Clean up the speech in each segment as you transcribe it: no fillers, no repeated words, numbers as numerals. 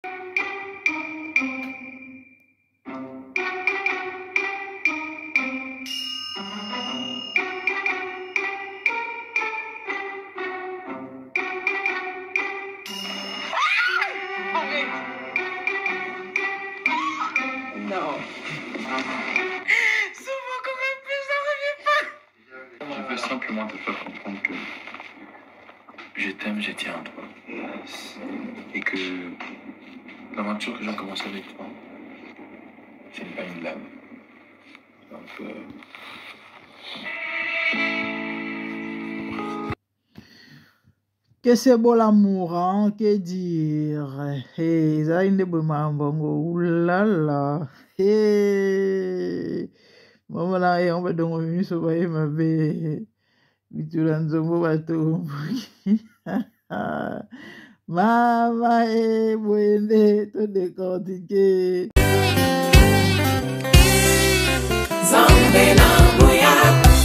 Non. Souvent quand même plus, ça revient pas. Je veux simplement te faire comprendre que je t'aime, je tiens à toi. Et que l'aventure que j'ai commencé avec toi, ce n'est pas une blague. Donc, que c'est beau l'amour, hein, que dire. Hey, ça une de bongo, oulala. Hey, maman là, on va donc venir se voir ma belle. Bitulanzongo bato. Mama bwende to décortiquer. Zambe na moya,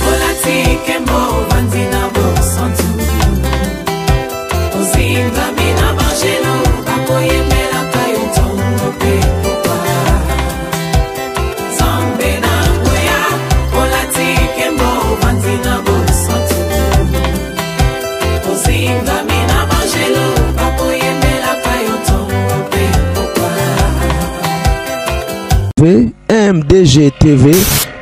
olatike mo vanzina bo santu. Ozinga mina bangelo, bakoye mela kayo tongo pe popa. Zambe na moya, olatike mo vanzina bo santu. Ozinga mina bangelo, bakoye mela kayo tongo pe popa. MDG TV,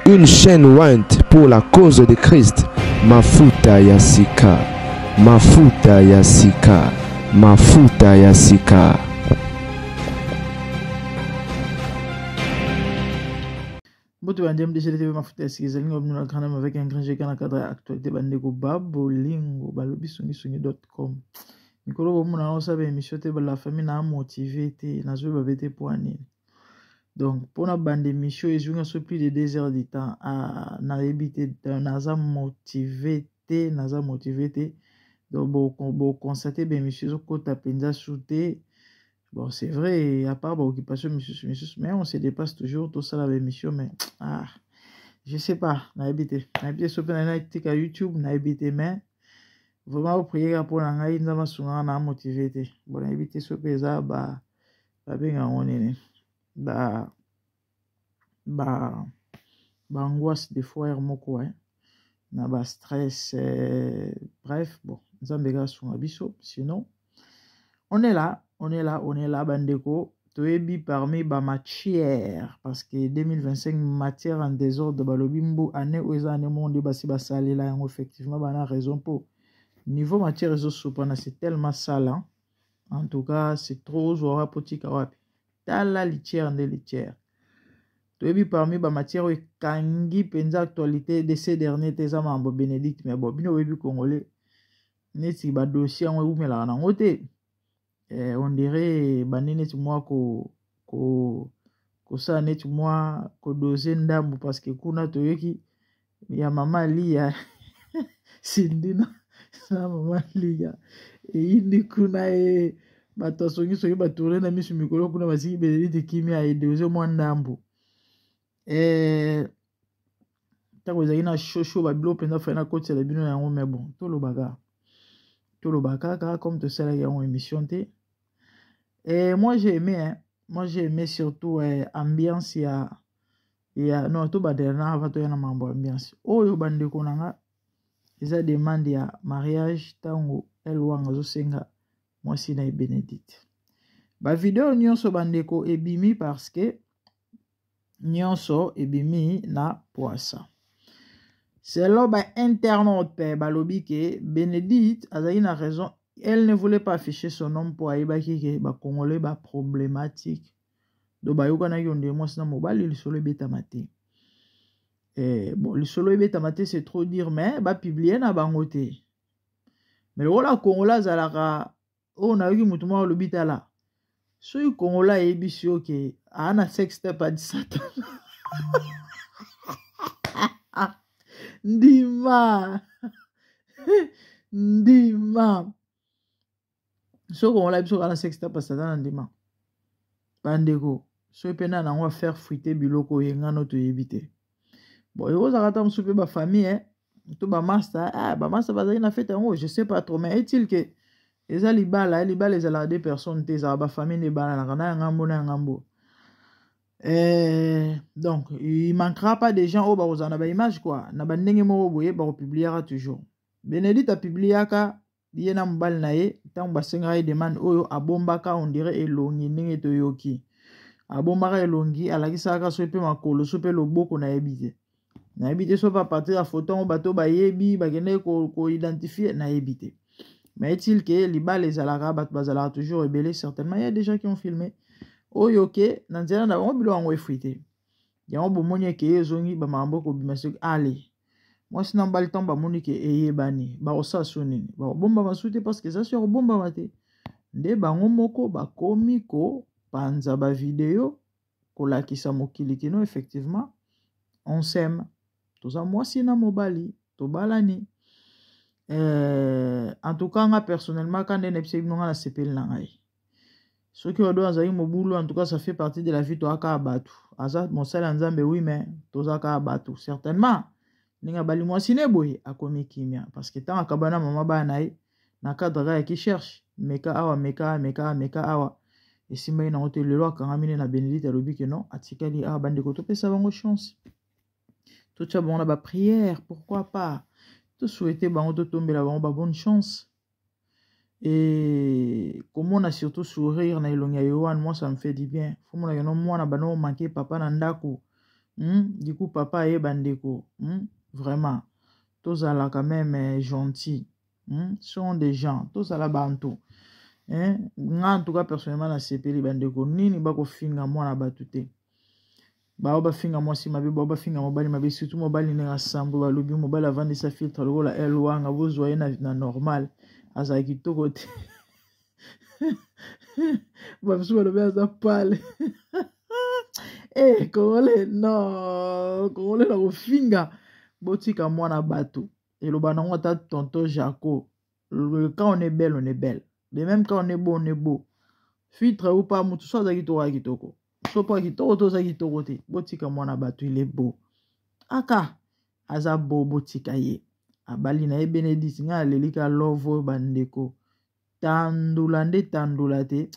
une chaîne Went pour la cause de Christ. Mafuta Yasika, Mafuta Yasika, Mafuta Yasika. Boto bande MDG TV Mafuta Yasika. Zalingo bino kanam avec un grand jekan cadre actualité bandeko babolingo balobisungi.com. Mikolo bomona osabe émission te la famille na motivé te na zo babete poani. Donc, pour la bande d'émission, ils ont plus de 2 heures de temps à n'habiter naza motivé. Donc, bon, constater, ben, monsieur, côté penza souté. Bon, c'est vrai, à part, occupation, monsieur, mais on se dépasse toujours, tout ça, la émission, mais, je sais pas, n'habiter sur à YouTube, n'habiter, mais, vraiment, vous priez pour l'angaï, n'a pas na motivé. Bon, n'habiter sur pesa, bien, on est. Angoisse des fois moko na ba stress bref bon nzambega son abiso sinon on est là bandeko toyebi parmi ba matière parce que 2025 matière en désordre balobimbo année oza année monde basi basali là effectivement bana raison pour niveau matière réseau sopana c'est tellement sale hein? En tout cas c'est trop zora potika wapi tala litière de litière. Toyebi parmi ba matière kangi penza actualité de ces derniers tes amambo Bénédicte mais bon bino webi congolais neti ba dossier en ou mela na ngote on dirait banene tu moi ko ça net moi ko doser ndambu parce que kuna toyeki ya mama lia sindina na mama lia et indi kuna bato songi batourner na misu mikolo kuna basiki Bénédicte kimia et doser moi ndambu tako ezali na shosho babilo penza fana koti la bino yango mais bon tolobaka kaka comme te sala yango émission te et moi j'ai aimé surtout ambiance ya non to badena va to yana mambo ambiance oyo bandeko nanga eza demande ya mariage tango elwanga zo senga mwasi na Bénédicte ba vidéo nyonso bandeko ebimi parce que nyonso ebimi na poisa selon ba internaute pe balobi ke Bénédicte azali na raison elle ne voulait pas afficher son nom pour ayebaki ke ba congolais ba problématique do ba yoka na yonde mwasi na mobali lisolo ebetama te bon lisolo ebetama te c'est trop dire mais ba publier na bango te mais wala congolais azalaka o na yoki mutu mwa lobi tala soki congolais ayebisi yo ke ana sex step a 17 ndima soki congolais biso ana sex step a satana ndima bandeko soki pena nango faire fuiter biloko yengano toyebi te bon ekozaka ta mosusu mpe bafamille to bamaster bamaster bazali na fete yango je sais pas trop mais est-il que Et ça, les balles, les a des personnes, ça va famille les balles, na ngambo. Donc, il manquera pas des gens au bas na ba image quoi. Na ba ndenge mo boye ba publiera toujours. Bénédicte a publié ka yena mbal na ye tant basenga ye demande oyo abombaka on dirait elongi ndenge toyoki. Abombaka elongi alakisa ka so pe makolo so pe loboko na yebite. Na yebite so pa partir la photo on bato ba yebi ba kende ko identifier na yebite. Mais est-il que les balles les alara bat bazala toujours rebellé certainement il y a des gens qui ont filmé. Oyo ke na nzela na bango bilo yango efrité yango bomoni ke ezongi ba mambo ko bimasuk ale moi sina mbali temps ba moni ke eyebani ba osaso nini ba bomba masute parce que ça sur bomba mate nde bango moko ba komi ko panza ba vidéo ko lakisa mokili kino effectivement on s'aime toza moi sina mobali to balani en tout cas nga personnellement quand ne pse nga na sepel na ngai. Ceux qui ont dans mon boulot, en tout cas, ça fait partie de la vie de Akabatu. Azat, mon seul ensemble, oui, mais tous Akabatu. Certainement, n'inga bali moi sineboy à komikimia. Parce que tant Akabana, maman banaï, n'a cadre qui cherche. Meka awa. Et si mais n'a le loi quand ramine na Bénédicte à l'obi que non, atikali a bande koto pe ça va en chance. Tout ça bon, on a ba prière, pourquoi pas. Tout souhaiter ba to tomber la bonne chance. Et comment on a surtout sourire na ilonga yoan, moi ça me fait du bien. Faut mon agano moi na bano manqué papa nandako. Du coup papa est bandeko. Vraiment. Tous à la quand même gentils. Sont des gens. Tous à la banto. En tout cas personnellement na sepeli bandeko nini bako finga moi na batute. Ba oba finga moi si mabe ba finga mobali mabe surtout mobali ne rassemble ba lobi mobali avant de sa filtre le la elwa nga vous voyez na normal. Asa kitoko te bamsuba lobe aza pale kongole non kongole na kofinga botika mwana bato eloba nango ata tonton Jaco quand on est belle on est belle de même quand on est beau on est beau filtre ou pas mutu so aza kitoko so pa kitoko to aza kitoko te botika mwana bato il est beau aka aza beau botika ye abali na Bénédicte nga lelika love bandeko tandula nde tandula te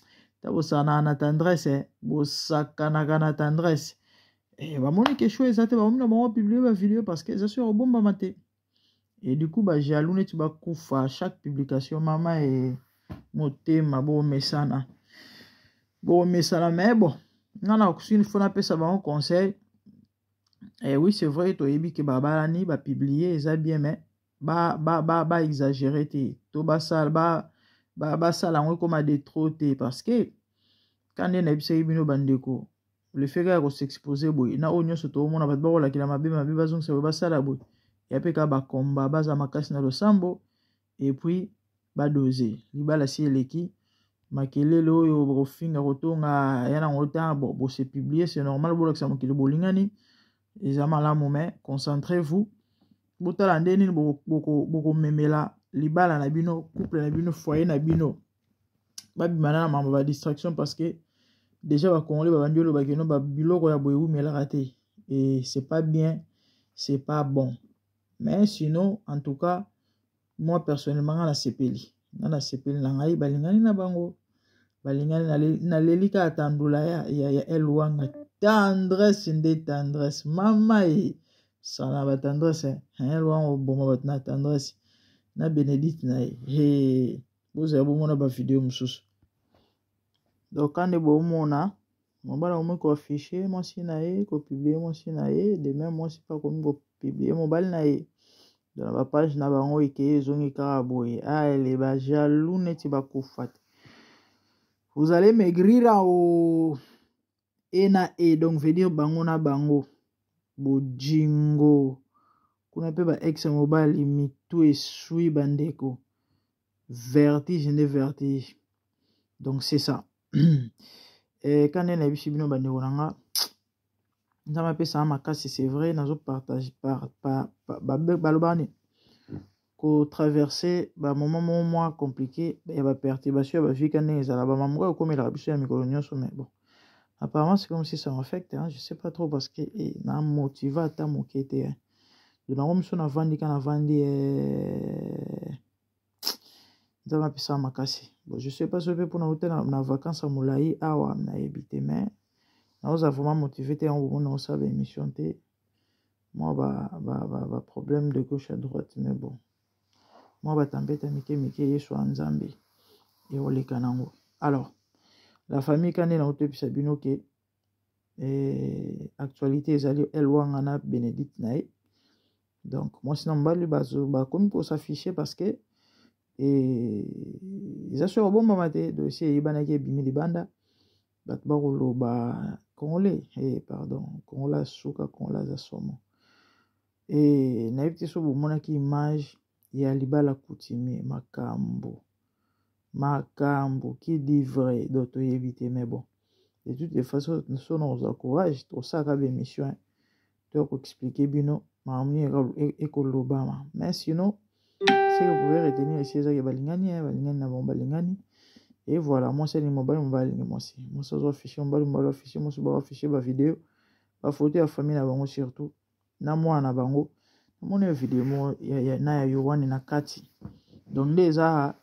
tabosana na tendresse bosakana na tendresse bamoni ke choix ezate bamoni na bango publier ba vidéo parce que ça sur bomba mate et du coup ba jaloux neti ba kufa chaque publication mama et motema bo mesana mais bon ngana kusini fona pesa bango conseil oui c'est vrai to yebi ke babalani ba publier eza bien mais ba exagérer te to ba sala ba sala ngo comme des trop te parce que quand on a bisé bino bandeko le fait que s'exposer boy na onyo so to mona ba la kila mabe bazong se ba sala boy ya pe ka ba combat baza makasi na losambo et puis ba doser libala si eleki makelele oyo bofinga kotonga yana ngota bo se publier c'est normal bo lakisa mokili bolingani eza malamu mais concentrez-vous botala ndeni boko memela libala na bino couple na bino foyer na bino babimana na mambo ba distraction parce que déjà ba congolais ba bandiolo ba keno ba biloko ya boyewu mela raté et c'est pas bien c'est pas bon mais sinon en tout cas moi personnellement na sepeli na ngai balingani na bango balingani na lelika atandula ya elwanga tendresse nde tendresse mama sana ba tendresse elwanga oboma bat na tendresse na Bénédicte na vous avez bomona ba vidéo mususu donc quand bo mona mobala mo ko afficher moi si na ko publier moi si na de même moi si pas comme ko publier mobile na dans la page na bango eke zongi karaboye les ba jaloux neti ba kufat vous allez maigrir au donc veut dire bango na bango bojingo kuna pe ba ex mobile mitu esui bandeko vertige donc c'est ça et quand on a vu bino bandeko nanga nzama pe ça makasi c'est vrai nazo partage par balobani ko traverser ba moment compliqué ya ba perturbation ba vie quand ezala ba mamuka comme la biso ya mikolo nyonso mais bon apparemment c'est comme si ça m'affecte je sais pas trop parce que na motive ata mokete de na romso na vandi kana vandi nzambe apesa makasi. Bon, je sais pas si pour na hotel na vacances à Moulaï awa na ebité mais na oza vraiment motivé te en moment na sa émission te. Moi ba problème de gauche à droite mais bon. Moi ba tambeta mike yeso nzambe et oleka nango. Alors, la famille kane na hotel pisa bino ke actualité ezali elwanga na Bénédicte nae. Donc moi sinon mbali ba comme pour s'afficher parce que ils assurent bon mamate dossier ibanaki bimi libanda bat bakolo ba congolais pardon congolais suka congolais asomo na yebiti so bomonaki image ya libala coutumier makambo qui dit vrai d'auto éviter mais bon de toutes les façons nous nous encourage tout ça ka émission to ko expliquer bino mamni ekolobama mais sinon si vous pouvez retenir ici ça balingani na bon balingani et voilà moi c'est les mobile moi aussi moi ça doit afficher on afficher moi ça doit afficher ba vidéo ba photo ya famille na bango surtout na moi na bango mon vidéo mo ya na Yohana na kati donc déjà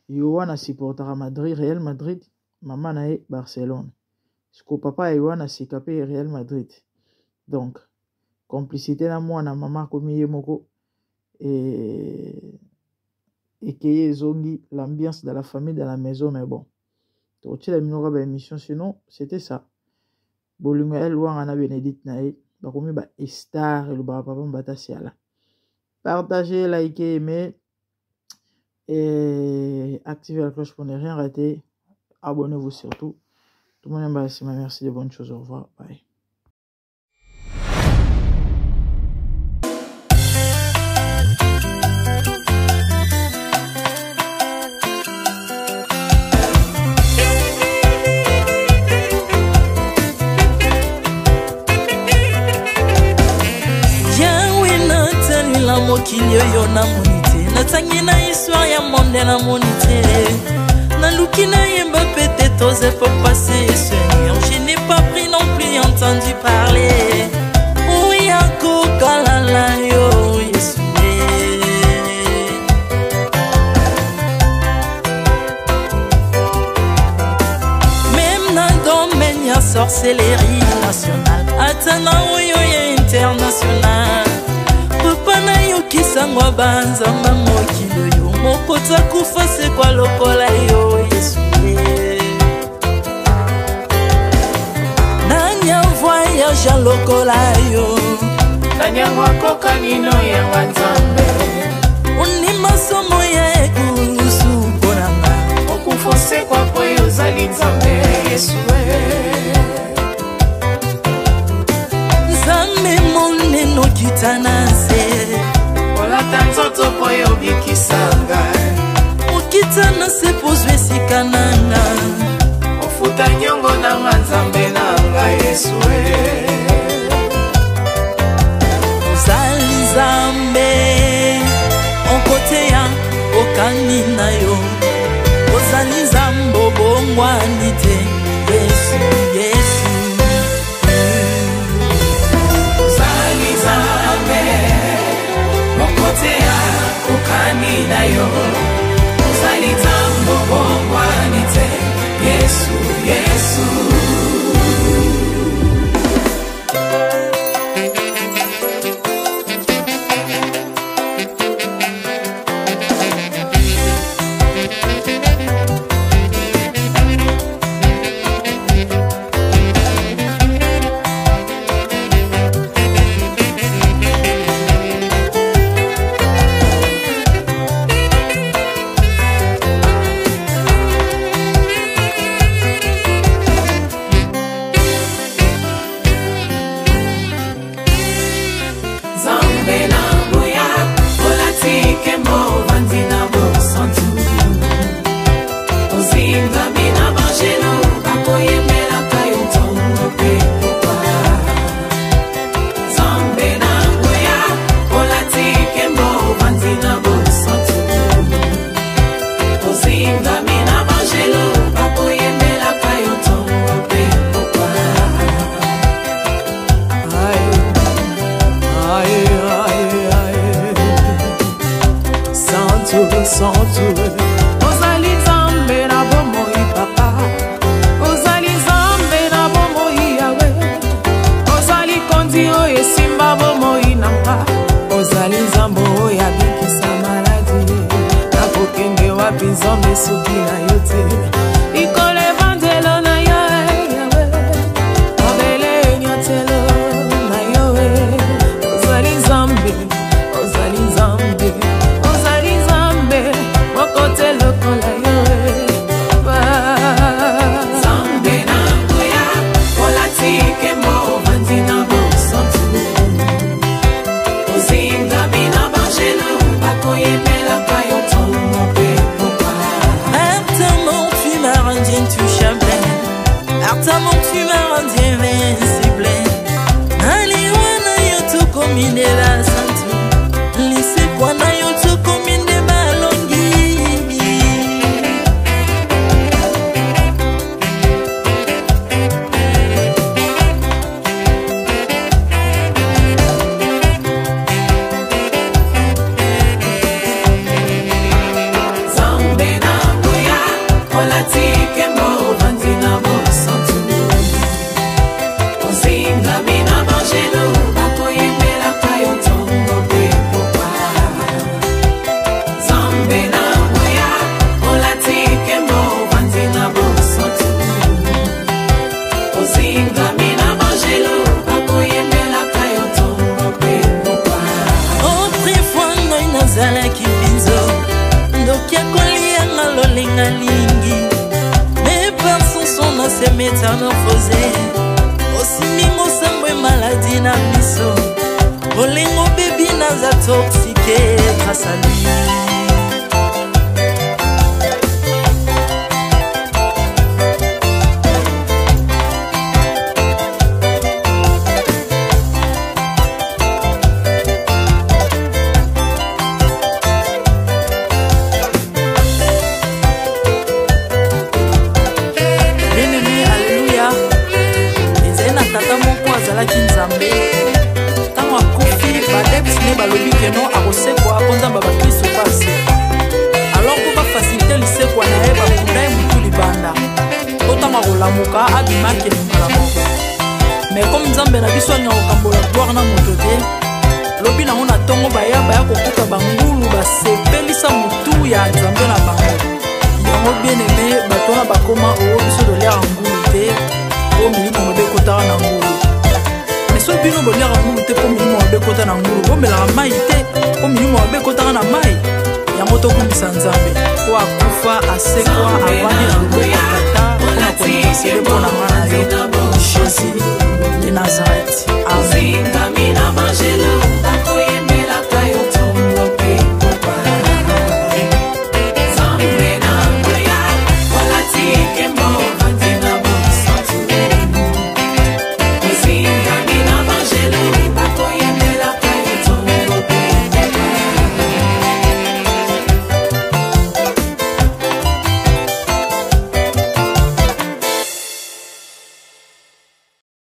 Yohana supportera Madrid Real Madrid maman na Barcelone ce que papa Yohana sikapé Real Madrid donc complicité na moi na maman comme yemoko et que zongi l'ambiance de la famille dans la maison mais bon tu as la minora ba émission sinon c'était ça bolingo el wanga Bénédicte nae ba komi ba star le ba papa mbata siala partagez likez aimer et activez la cloche pour ne rien rater, abonnez-vous surtout. Tout le monde est merci de bonnes choses, au revoir, bye. mokili oyo namoni te natangi na histoire ya monde namoni te naluki nayemba pete toze pour passer Seigneur je n'ai pas pris non plus entendu parler oya kokalala yo Yesu même na domaine ya sorcellerie nationale atana oyo ya international Papa yo kisangwa banzamba mokilo yo mokota kufa se kwa lokola yo Yesu Nanya voyage lokola yo Nanya wakoka nino ya wanzambe Unima somo ya ekusu konanga Okufose kwa poyo zali nzambe Yesu Nzambe moneno kitanase Olata nzoto poyo bikisanga Okitana se pozwe sikananga Ofuta nyongo na nzambe nanga Yesu Ozali nzambe Onkote ya okani na yo Ozali nzambo bongwani te Yesu, Yesu Ozali nzambe Onkote ya okani na yo Ozali nzambo bongwani te Yesu, Yesu nzambe soki na yo te ikole bandelo na yo mabele nyotelo na yo ozali nzambe ozali nzambe ozali nzambe mokote lokola yo nzambe na ngoya olatike mo vandina bosantu ozinga bina bangelo bakoyebela kayo tongo pe popa Ardemment tu m'as rendu intouchable, ardemment tu m'as rendu invincible. Aliwana yo to komine la santu, lise kwana yo to komine balongi. nzambe na ngoya olatike mo vandina bosantu ozinga bina bangelo bakoyembela kayo ntongo pe popa nzambe na ngoya olatike mo vandina bosantu ozinga bina bangelo bakoyembela kayo ntongo pe popa Autrefois ngai nazalaki binzo ndoki akolianga lolinga lingi, mais par son son se métamorphosé osimingo sambwe maladi na miso bolingo bebi naza toxique grâce à lui. Bien-aimé, alléluia. ezali na tata moko azalaki nzambe ntango akufi badepsine balobi keno akosekwa po nzambe bakristo mpo asekwa alors po bafasilite lisekwa na ye bakunda ye motu libanda po ntango akolamuka abimaki mbala moko me komi nzambe na biso alinga kokambola gloire na moto te lobi nango na ntongo baya kokuta bangulu basepelisa motu ya nzambe na bango yango bien-aimé bato wana bakoma oyo biso toliaka ngulu te po milimo mabe ekotaka na ngulu me so bino boliaka ngulu te po milimo mabe ekota na ngulu bomelaka mai te po milimo mabe ekotaka na mai yango tokumbisa nzambe po akufa asekwa avandi na loboko ya tata mpona kolipasele mpo na nga na yo